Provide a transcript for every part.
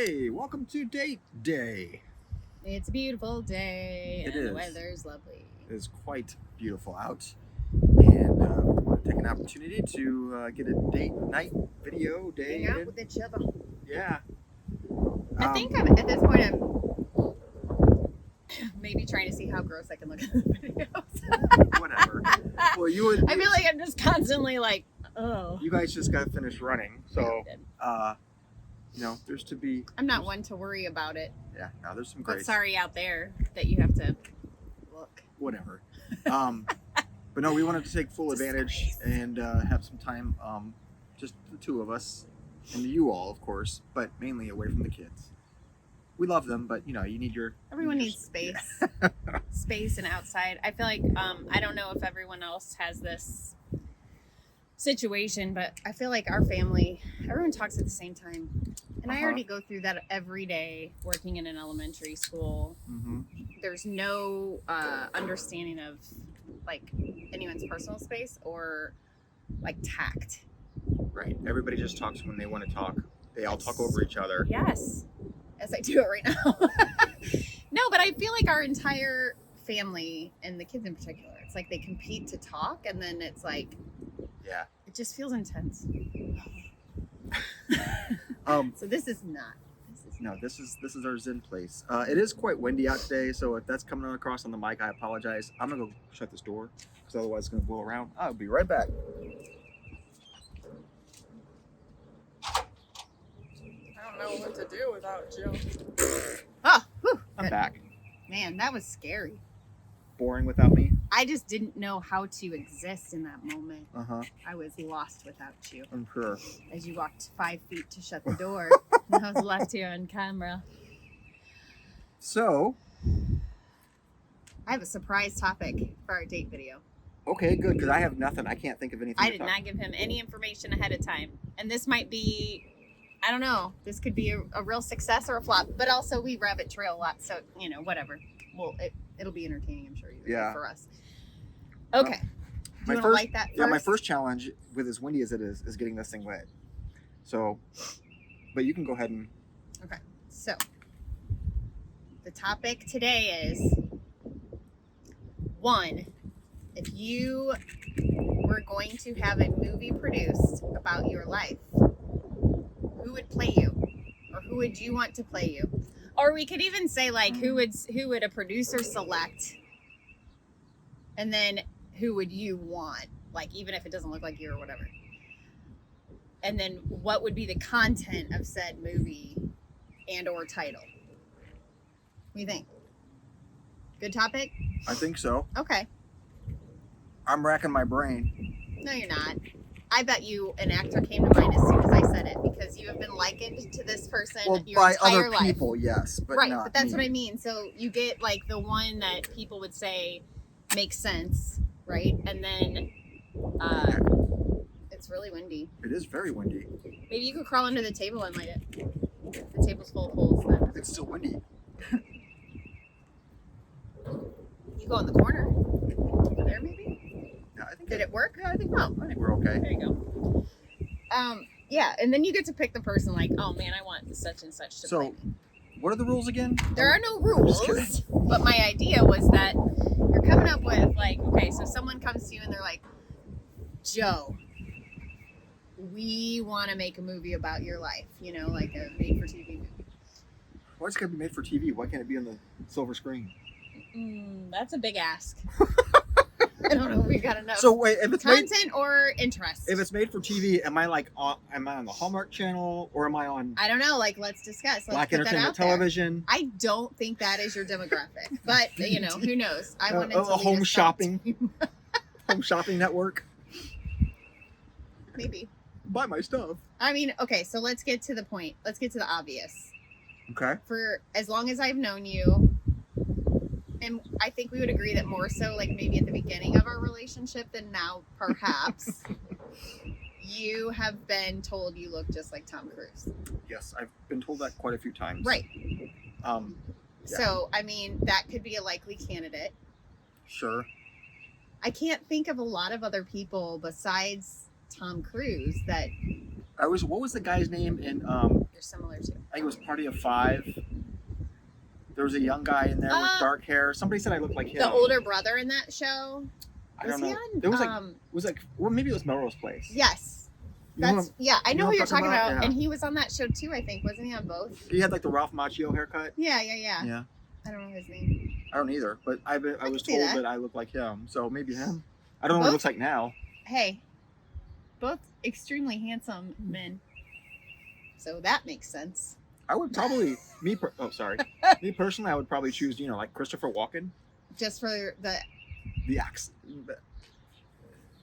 Hey, welcome to Date Day. It's a beautiful day, It and is. the weather's lovely. It is quite beautiful out, and we want to take an opportunity to get a date night video day. Hang out with each other. Yeah. I think at this point I'm maybe trying to see how gross I can look at the videos. Whatever. Well, I feel like I'm just constantly like, oh. You guys just got finished running, so there's to be. I'm not one to worry about it. Yeah. Now there's some great. But sorry out there that you have to look. Whatever. But no, we wanted to take full advantage and have some time, just the two of us, and you all, of course, but mainly away from the kids. We love them, but you need your. Everyone needs space, space and outside. I feel like I don't know if everyone else has this situation, but I feel like our family, everyone talks at the same time, and I already go through that every day working in an elementary school. Mm-hmm. There's no understanding of like anyone's personal space or like tact. Right. Everybody just talks when they want to talk. They all talk over each other. Yes. As I do it right now. No, but I feel like our entire family and the kids in particular, it's like they compete to talk, and then it's like, yeah, it just feels intense. So this is not. No, this is our Zen place. It is quite windy out today, so if that's coming across on the mic, I apologize. I'm gonna go shut this door because otherwise it's gonna blow around. I'll be right back. I don't know what to do without you. Oh, whew, I'm good. back. Man, that was scary. Boring without me? I just didn't know how to exist in that moment. Uh-huh. I was lost without you. I'm sure. As you walked 5 feet to shut the door, and I was left here on camera. So, I have a surprise topic for our date video. okay, good, because I have nothing. I can't think of anything. I did not give him any information ahead of time. And this might be, I don't know, this could be a real success or a flop. But also we rabbit trail a lot, so, whatever. Well, it'll be entertaining, I'm sure, either way for us. Okay. Do you want to light that first? Yeah, my first challenge with as windy as it is getting this thing lit. So, but you can go ahead and... Okay, so the topic today is, 1, if you were going to have a movie produced about your life, who would play you? Or who would you want to play you? Or we could even say, like, who would a producer select? And then who would you want? Like, even if it doesn't look like you or whatever. And then what would be the content of said movie and or title? What do you think? Good topic? I think so. Okay. I'm racking my brain. No, you're not. I bet you an actor came to mind as soon as I said it, because you have been likened to this person your by entire other life. people, yes, but right, not but that's me. what I mean. So you get like the one that people would say makes sense, right? And then it's really windy. It is very windy. Maybe you could crawl under the table and light it. The table's full of holes then. It's still windy. You go in the corner. Over there, maybe? Yeah, I think Did it work? Yeah, I think we're okay. There you go. Yeah, and then you get to pick the person like, oh man, I want such and such to play me. What are the rules again? There are no rules, Just kidding. but my idea was that you're coming up with like, okay, so someone comes to you and they're like, Joe, we want to make a movie about your life, like a made-for-TV movie. Why is it gotta be made for TV? Why can't it be on the silver screen? That's a big ask. I don't know if we got enough. So wait, if it's content or interest. If it's made for TV, am I on the Hallmark Channel or am I on? I don't know. Like, let's discuss. Let's Black put that Entertainment out there. Television. I don't think that is your demographic, but who knows? I wanted to lead home us shopping, up to- home shopping network. Maybe. Buy my stuff. I mean, okay. So let's get to the point. Let's get to the obvious. Okay. For as long as I've known you, and I think we would agree that more so, like maybe at the beginning of our relationship than now, perhaps. You have been told you look just like Tom Cruise. Yes, I've been told that quite a few times. Right. Yeah. So, I mean, that could be a likely candidate. Sure. I can't think of a lot of other people besides Tom Cruise that What was the guy's name in You're similar to. I think it was Party of Five. There was a young guy in there with dark hair. Somebody said I looked like him. The older brother in that show. I don't know. He on, There was well, maybe it was Melrose Place. Yes. You know I know who you're talking about. Yeah. And he was on that show too, I think. Wasn't he on both? He had like the Ralph Macchio haircut. Yeah. Yeah. I don't know his name. I don't either, but I was see told that. that I look like him. So maybe him. I don't know what he looks like now. Hey, both extremely handsome men. So that makes sense. I would probably me personally, I would probably choose like Christopher Walken. Just for The accent.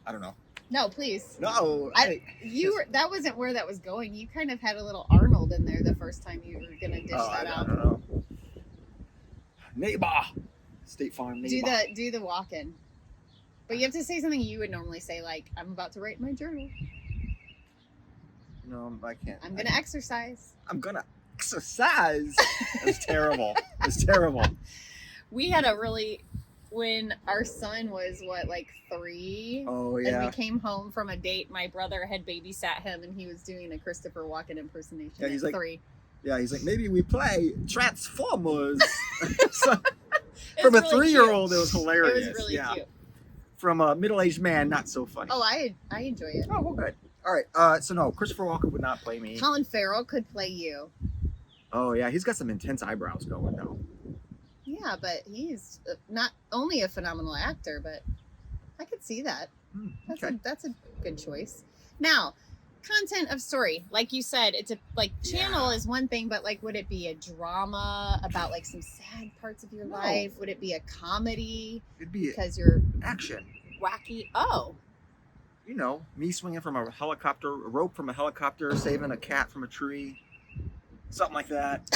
I don't know. No, please. No. That wasn't where that was going. You kind of had a little Arnold in there the first time you were gonna dish that out. I don't know. Neighbor. State Farm neighbor. Do the walk-in. But you have to say something you would normally say, like, I'm about to write my journal. No, I can't. I'm gonna exercise. I'm gonna exercise. That's terrible. It's terrible. We had when our son was like 3. Oh yeah. And we came home from a date. My brother had babysat him, and he was doing a Christopher Walken impersonation. Yeah, he's at like 3. Yeah, he's like, maybe we play Transformers. So, It's from a really 3-year-old, cute. it was hilarious. It was really cute. From a middle-aged man, not so funny. Oh, I enjoy it. Oh, well, good. All right. So no, Christopher Walken would not play me. Colin Farrell could play you. Oh yeah, he's got some intense eyebrows going though. Yeah, but he's not only a phenomenal actor, but I could see that. Okay. That's a good choice. Now, content of story, like you said, it's channel is one thing, but like, would it be a drama about like some sad parts of your life? Would it be a comedy? It'd be Because you're action. wacky. Oh, Me swinging from a rope from a helicopter, saving a cat from a tree, something like that.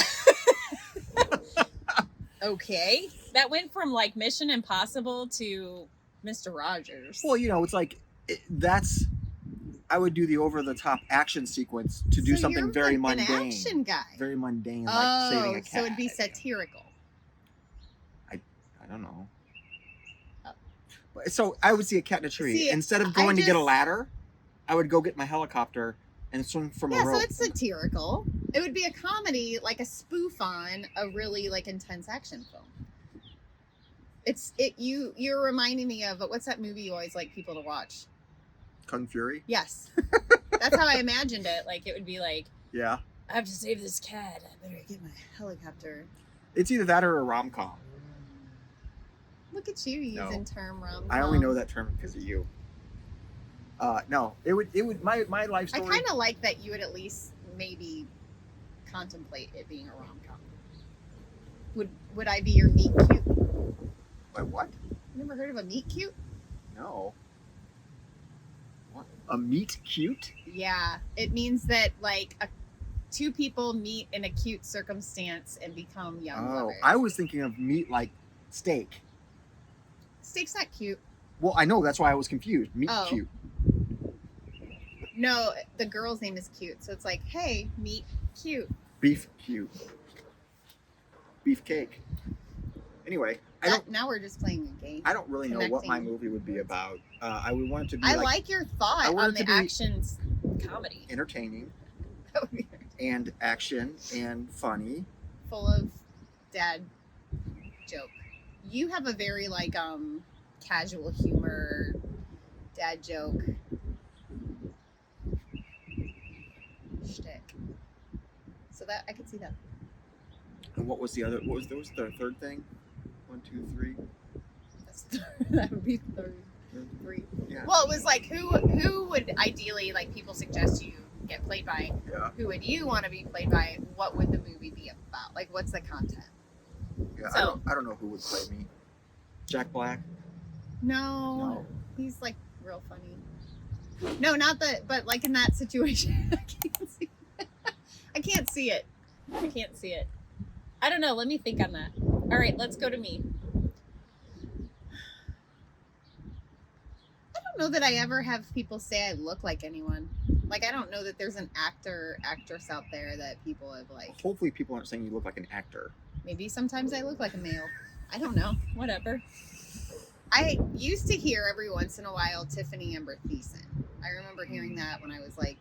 okay. That went from like Mission Impossible to Mr. Rogers. Well, it's like I would do the over-the-top action sequence to do something you're very like mundane. An action guy. Very mundane, like saving a cat. So it'd be satirical. I don't know. So I would see a cat in a tree. See, Instead of going to get a ladder, I would go get my helicopter and swing from a rope. Yeah, so it's satirical. It would be a comedy, like a spoof on a really like intense action film. You're reminding me of what's that movie you always like people to watch? Kung Fury? Yes. That's how I imagined it. Like it would be like, yeah, I have to save this cat. I better get my helicopter. It's either that or a rom-com. Look at you using term rom-com. I only know that term because of you. No, it would my life story. I kind of like that you would at least maybe contemplate it being a rom-com. Would I be your meet cute? Wait, what? Never heard of a meet cute? No. What? A meet cute? Yeah, it means that like two people meet in a cute circumstance and become young lovers. I was thinking of meat like steak. Steak's not cute. Well, I know, that's why I was confused. Meat cute. No, the girl's name is cute, so it's like, hey, meet cute. Beef cute. Beef cake. Anyway, now we're just playing a game. I don't really know what my movie would be about. I would want it to be I like your thought on the action comedy. Entertaining. And action and funny. Full of dad joke. You have a very like casual humor dad joke shtick. So that I could see that. And what was the third thing? 1, 2, 3. That would be third. 3. Yeah. Well, it was like who would ideally like people suggest you get played by? Yeah. Who would you want to be played by? What would the movie be about? Like, what's the content? Yeah, So, I don't know who would play me. Jack Black? No. He's like real funny. No, not that, but like in that situation, I can't see it. I can't see it. I don't know. Let me think on that. All right, let's go to me. I don't know that I ever have people say I look like anyone. Like, I don't know that there's an actress out there that people have like. Hopefully people aren't saying you look like an actor. Maybe sometimes I look like a male. I don't know. Whatever. I used to hear every once in a while Tiffany Amber Thiessen. I remember hearing that when I was like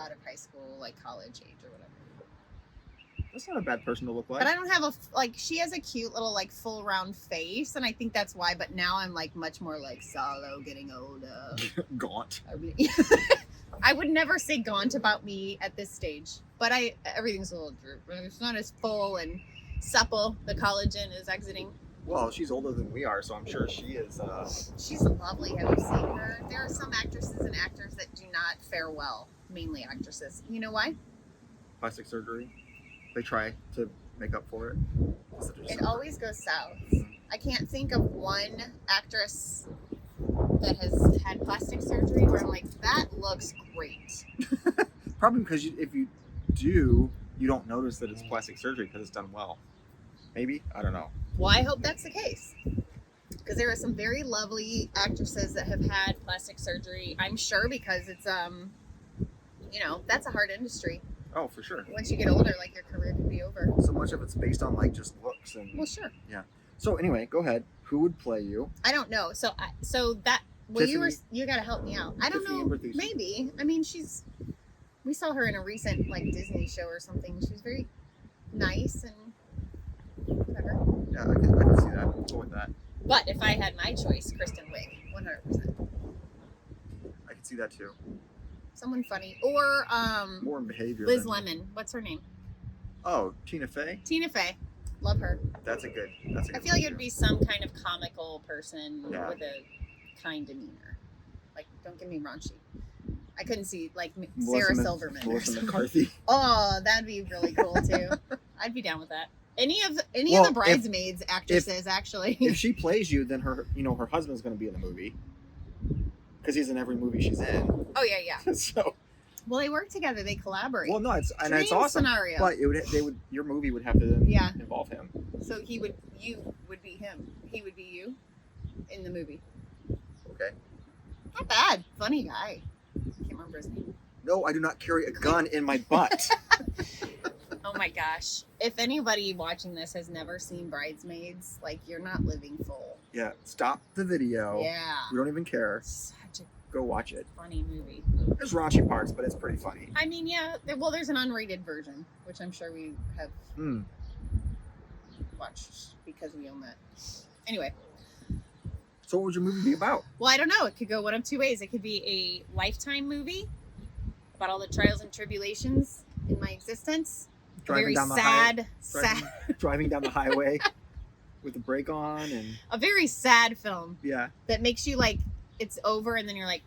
out of high school, like college age or whatever. That's not a bad person to look like. But I don't have like, she has a cute little like full round face, and I think that's why. But now I'm like much more like Solo, getting older. Gaunt. I would never say gaunt about me at this stage, but everything's a little droop. It's not as full and supple. The collagen is exiting. Well, she's older than we are, so I'm sure she is. She's lovely. Have you seen her? There are some actresses and actors that do not fare well. Mainly actresses. You know why? Plastic surgery. They try to make up for it. It always goes south. I can't think of one actress that has had plastic surgery where I'm like, that looks great. Probably because if you do, you don't notice that it's plastic surgery because it's done well. Maybe? I don't know. Well, I hope that's the case. Because there are some very lovely actresses that have had plastic surgery. I'm sure because it's, that's a hard industry. Oh, for sure. Once you get older, like your career could be over. So much of it's based on like just looks and. Well, sure. Yeah. So anyway, go ahead. Who would play you? I don't know. You got to help me out. I don't know. Maybe. I mean, we saw her in a recent like Disney show or something. She was very nice and whatever. Yeah, I can see that. I'll go with that. But if I had my choice, Kristen Wiig, 100%. I can see that too. Someone funny. Or more in behavior. Liz Lemon. What's her name? Oh, Tina Fey? Tina Fey. Love her. That's a good I feel like it'd be some kind of comical person with a kind demeanor. Like, don't get me raunchy. I couldn't see, like, Sarah Silverman. Melissa McCarthy. Oh, that'd be really cool, too. I'd be down with that. Any of the Bridesmaids actresses, actually. If she plays you, then her husband's going to be in the movie. Because he's in every movie she's in. Oh, yeah. So. Well, they work together. They collaborate. Well, no, it's Dream awesome. Scenario. But your movie would have to then involve him. So you would be him. He would be you in the movie. Okay. Not bad. Funny guy. Can't remember his name. No, I do not carry a gun in my butt. Oh my gosh. If anybody watching this has never seen Bridesmaids, like, you're not living full. Yeah. Stop the video. Yeah. We don't even care. Such a Go watch it. funny movie. There's raunchy parts, but it's pretty funny. I mean, yeah. Well, there's an unrated version, which I'm sure we have watched because we own that. Anyway. So what would your movie be about? Well, I don't know. It could go one of two ways. It could be a Lifetime movie about all the trials and tribulations in my existence. Driving down the highway with the brake on and a very sad film. Yeah. That makes you like it's over and then you're like,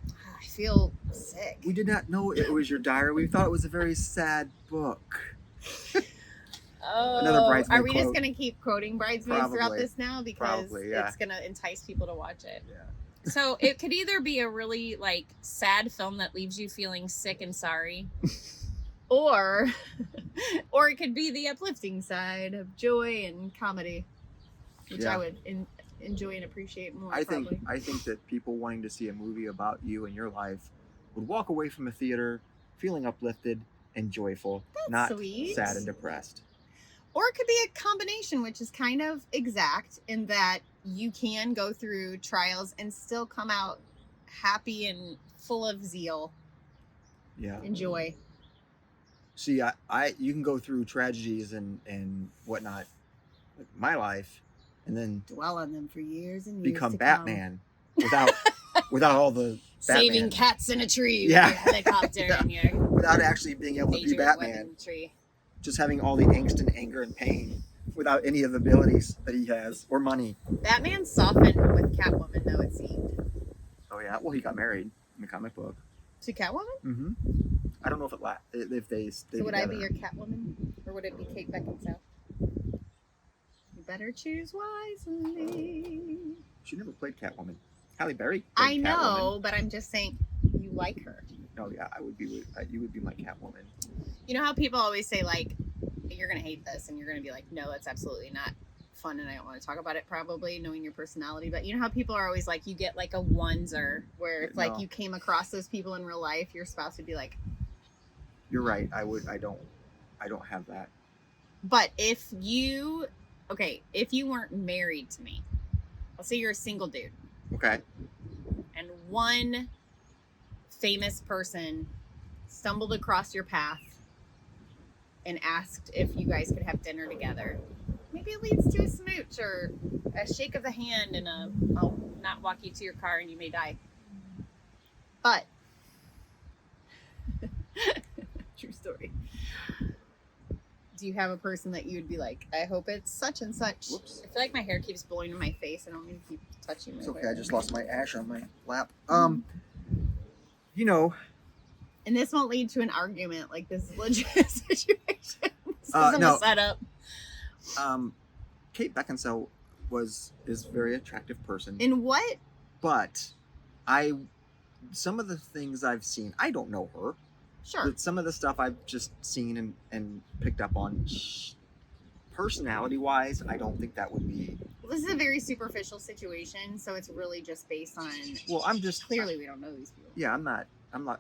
I feel sick. We did not know it was your diary. We thought it was a very sad book. Oh, another Bridesmaid are we quote. Just going to keep quoting Bridesmaids throughout this now? Because yeah. It's going to entice people to watch it. Yeah. So it could either be a really like sad film that leaves you feeling sick and sorry, or it could be the uplifting side of joy and comedy, which I would enjoy and appreciate more. I think that people wanting to see a movie about you and your life would walk away from a theater feeling uplifted and joyful, not sweet. Sad and depressed. Or it could be a combination, which is kind of exact in that you can go through trials and still come out happy and full of zeal. Yeah. And joy. See, you can go through tragedies and whatnot, like my life, and then dwell on them for years and years. Become Batman without all the Batman. Saving cats in a tree. Yeah. With your helicopter and your without actually being able to be Batman. Just having all the angst and anger and pain without any of the abilities that he has or money. Batman softened with Catwoman, though, it seemed. Oh yeah, well he got married in the comic book. To Catwoman? Mm-hmm. I don't know if they stay So would together. I be your Catwoman, or would it be Kate Beckinsale? You better choose wisely. She never played Catwoman. Halle Berry. I know, Catwoman. but I'm just saying you like her. Oh yeah, you would be my Catwoman. You know how people always say, like, you're going to hate this, and you're going to be like, no, that's absolutely not fun, and I don't want to talk about it, probably, knowing your personality. But you know how people are always like, you get like a oneser, where it's like you came across those people in real life, your spouse would be like... You're right, I don't have that. But if you weren't married to me, let's say you're a single dude. Okay. And one famous person stumbled across your path and asked if you guys could have dinner together, maybe it leads to a smooch or a shake of the hand and I'll not walk you to your car and you may die. But true story. Do you have a person that you would be like, I hope it's such and such? Whoops. I feel like my hair keeps blowing in my face. I don't mean to keep touching my It's okay. hair. I just lost my ash on my lap. You know, And this won't lead to an argument. Like, this is legit situation. This isn't no. a setup. Kate Beckinsale is a very attractive person. In what? But some of the things I've seen, I don't know her. Sure. But some of the stuff I've just seen and picked up on, personality-wise, I don't think that would be. Well, this is a very superficial situation, so it's really just based on. Well, I'm just Clearly, we don't know these people. Yeah, I'm not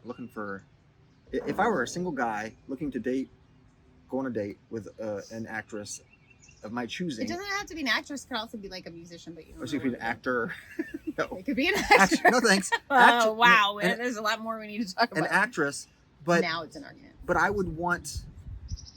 looking for. If I were a single guy looking to go on a date with an actress of my choosing. It doesn't have to be an actress. It could also be like a musician, but you don't Or know so if you're what an it is. actor. No. It could be an actress. No thanks. Oh, wow. An, There's a lot more we need to talk an about. actress, but Now it's an argument. but I would want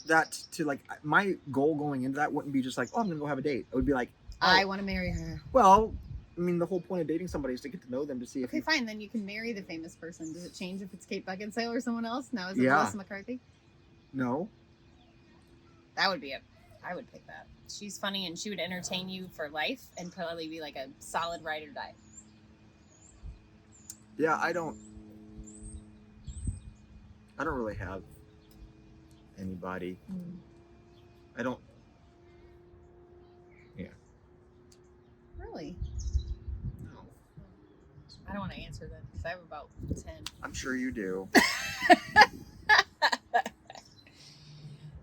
that to, like, my goal going into that wouldn't be just like, oh, I'm gonna go have a date. It would be like, I want to marry her. well, I mean, the whole point of dating somebody is to get to know them, to see if Okay, you, fine. Then you can marry the famous person. Does it change if it's Kate Beckinsale or someone else? Now is it Yeah. Melissa McCarthy? no. That would be I would pick that. She's funny and she would entertain you for life and probably be like a solid ride or die. Yeah, I don't really have anybody. I don't. Really? No. I don't want to answer that because I have about 10. I'm sure you do.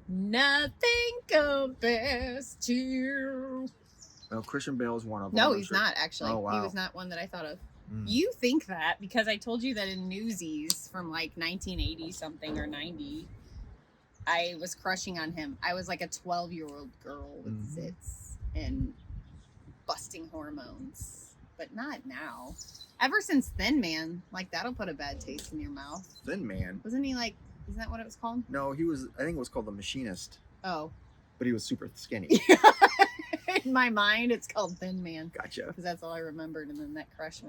Nothing compares to you. Well, Christian Bale is one of them. No, I'm he's sure. not actually. Oh, wow. He was not one that I thought of. Mm. You think that because I told you that in Newsies from like 1980 something or 90, I was crushing on him. I was like a 12-year-old girl with Mhm. zits and busting hormones, but not now. Ever since Thin Man, like that'll put a bad taste in your mouth. Thin Man. Wasn't he like? Isn't that what it was called? No, he was. I think it was called The Machinist, Oh, but he was super skinny. in my mind, it's called Thin Man Gotcha. because that's all I remembered. And then that crush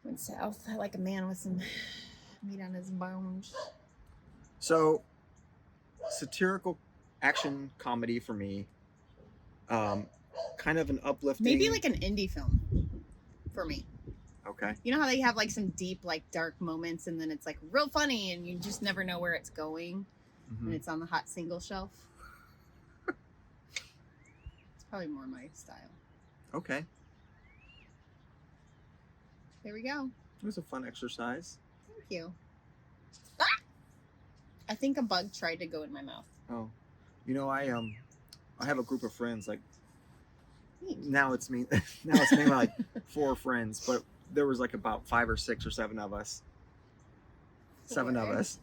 went south. I like a man with some meat on his bones. So, satirical action comedy for me. Kind of an uplifting. Maybe like an indie film for me. Okay. You know how they have like some deep, like dark moments, and then it's like real funny, and you just never know where it's going, Mhm. and it's on the hot single shelf. It's probably more my style. Okay. There we go. It was a fun exercise. Thank you. I think a bug tried to go in my mouth. Oh, you know, I have a group of friends. Like Neat. now it's me. Now it's mainly like 4 friends, but there was like about 5 or 6 or 7 of us. 7 of Four. us.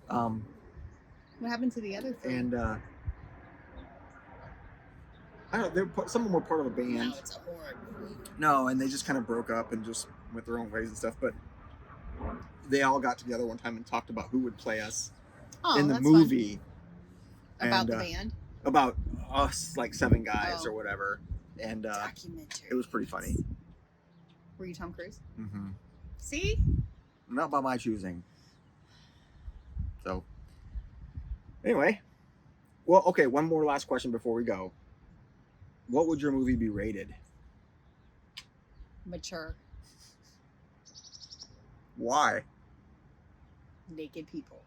What happened to the other three? And I don't. Some of them were part of a band. Now it's a horror group. No, and they just kind of broke up and just went their own ways and stuff. But they all got together one time and talked about who would play us Oh, in the that's movie. fun. About and, the band. About us, like 7 guys Oh. or whatever. And Documentary. it was pretty funny. Were you Tom Cruise? Mm-hmm. See? Not by my choosing. So, anyway. Well, okay, one more last question before we go. What would your movie be rated? Mature, Why? naked people.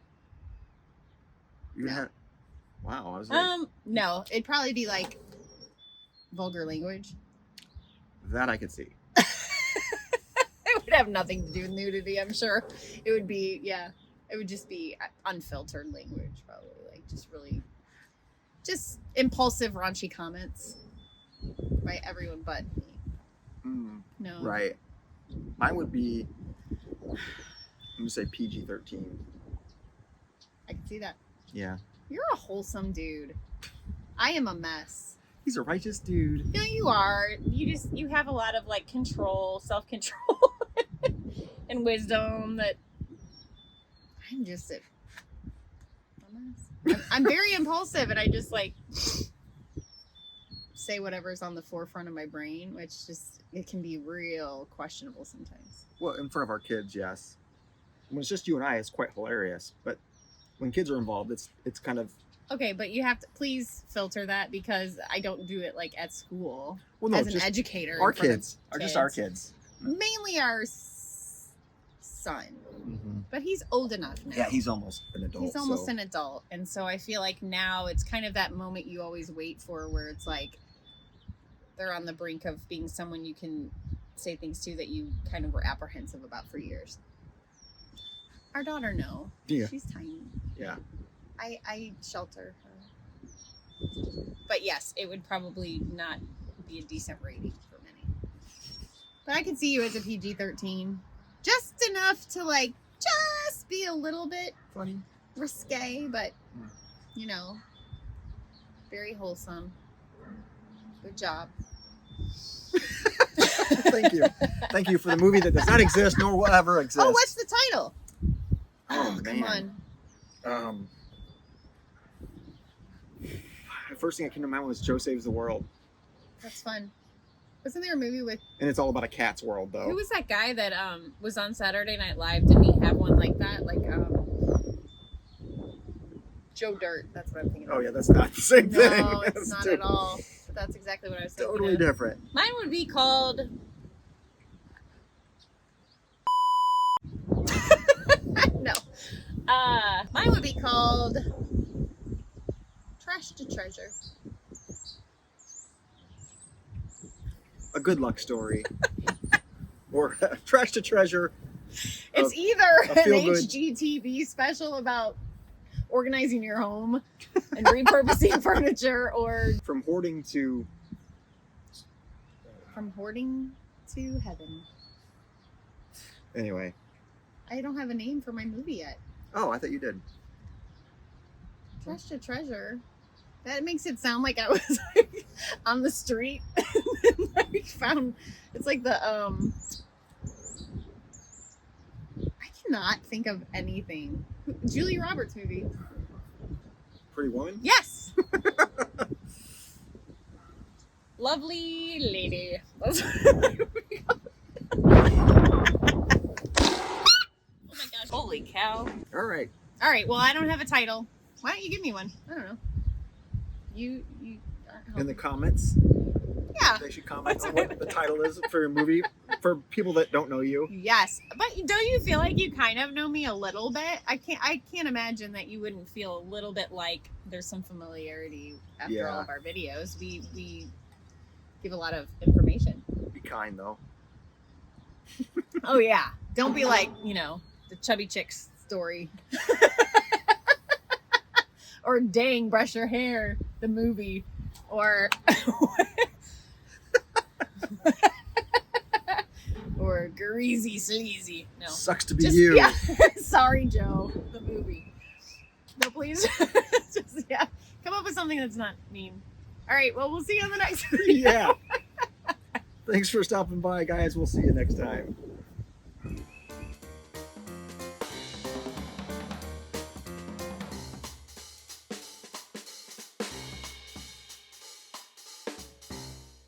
You No. had. Wow, I was like, No, it'd probably be like vulgar language. that I could see. It would have nothing to do with nudity, I'm sure. It would be, yeah, it would just be unfiltered language, probably. Like, just impulsive, raunchy comments by everyone but me. Mm, No. right. Mine would be. I'm gonna say PG-13. I can see that. Yeah. You're a wholesome dude. I am a mess. He's a righteous dude. No, you are. You have a lot of like control, self-control, and wisdom that I'm just a dumbass. I'm very impulsive, and I just like say whatever's on the forefront of my brain, which just it can be real questionable sometimes. Well, in front of our kids, yes. When it's just you and I, it's quite hilarious. But when kids are involved, it's kind of Okay, but you have to please filter that because I don't do it like at school well, no, as an just educator. our in front of kids are just our kids. Mainly our son, but he's old enough now. Yeah, he's almost an adult. He's almost an adult, and so I feel like now it's kind of that moment you always wait for, where it's like they're on the brink of being someone you can say things to that you kind of were apprehensive about for years. Our daughter, no. Yeah. She's tiny. Yeah. I shelter her. But yes, it would probably not be a decent rating for many. But I could see you as a PG-13. Just enough to like just be a little bit Funny. risque, but you know, very wholesome. Good job. Thank you. Thank you for the movie that does not exist nor will ever exist. Oh, what's the title? Oh, Come man. on. The first thing that came to mind was Joe Saves the World. That's fun. Wasn't there a movie with And it's all about a cat's world, though. Who was that guy that was on Saturday Night Live? Didn't he have one like that? Like Joe Dirt? That's what I'm thinking of. Oh, yeah, that's not the same thing. No, it's That's not totally- at all. But that's exactly what I was thinking Totally of. different. mine would be called. No. Mine would be Called Trash to Treasure. A good luck story. Or Trash to Treasure. It's A either an feel-good- HGTV special about organizing your home and repurposing furniture, or From hoarding to... From Hoarding to Heaven. Anyway. I don't have a name for my movie yet. Oh, I thought you did. Trash to Treasure. That makes it sound like I was like on the street and like found. It's like the I cannot think of anything. Julia Roberts movie. Pretty Woman? Yes. Lovely Lady. That's Oh my gosh! Holy cow! All right. All right. Well, I don't have a title. Why don't you give me one? I don't know. You. In the comments, Yeah. they should comment on what the title is for your movie for people that don't know you. Yes, but don't you feel like you kind of know me a little bit? I can't imagine that you wouldn't feel a little bit like there's some familiarity after all Yeah. of our videos. We give a lot of information. Be kind, though. Oh yeah, don't be like The chubby chicks story. or dang, brush your hair, the movie, or or greasy sleazy. No, Sucks to be just you. yeah. Sorry, Joe, the movie. No, please, just come up with something that's not mean. All right, well, we'll see you on the next video. Yeah. Thanks for stopping by, guys. We'll see you next time.